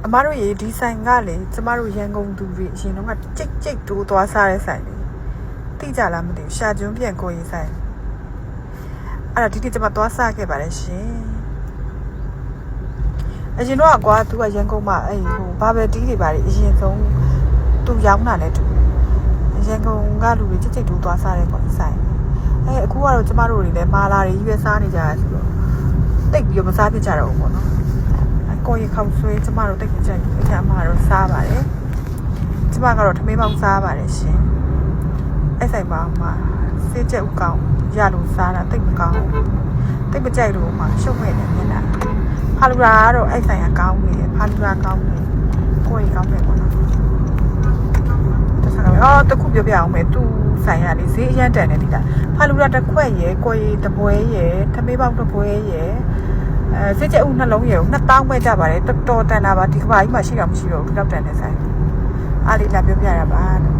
အမတို့ရေဒီဆိုင်ကလေကျမတို့ရန်ကုန်သူတွေအရင်တော့ကကြိတ်ကြိတ်တိုးသွားစားတဲ့ဆိုင်လေတိကြလားမသိဘူးရှာကျွန်းပြန်ကိုရေးဆိုင်အဲ့ဒါဒီကျမသွားစားခဲ့ပါတယ်ရှင်အရင်တော့ကွာသူကရန်ကုန်မှာအဲ့ဟိုဘာပဲတီးတွေပါလေအရင်ဆုံးသူရောင်းတာနဲ့တူရန်ကုန်ကလူတွေကြိတ်ကြိတ်တိုးသွားစားတယ်ပေါ့ဆိုင်အဲ့အခုကတော့ကျမတို့တွေလည်းမာလာတွေရွေးစားနေကြတာဆိုတော့တိတ်ပြီးတော့မစားပြကြတော့ဘူးပေါ့နော်ကိုရီခေါက်ဆွေးကျမတို့တိတ်ကြိုက်တယ်အခါမှာတော့စားပါတယ်ကျမကတော့ထမင်းပေါင်းစားပါတယ်ရှင်အဲ့ဆိုင်မှာမှစေးချက်ဥကောင်းရလို့စားတာတိတ်မကောင်းတိတ်မကြိုက်လို့မှရှုပ်မဲ့နေနေတာဖာလူရာကတော့အဲ့ဆိုင်ကကောင်းနေဖာလူရာကောင်းနေကိုရီကောင်းတယ်ပေါ့နော်တခြားတော့တခုပြောပြအောင်မယ်သူဆိုင်ရလေဈေးအရန်တန်နေဒီလားဖာလူရာတစ်ခွက်ရယ်ကိုရီတပွဲရယ်ထမင်းပေါင်းတစ်ပွဲရယ်စစ်ကျက်ဦးနှလုံးရေကို2000ပဲကြပါတယ်တော်တော်တန်တာပါဒီကဘာကြီးမှရှိတော့မရှိတော့ဘူးဒီတော့တန်နေဆိုင်အားလေးလာပြောပြရပါ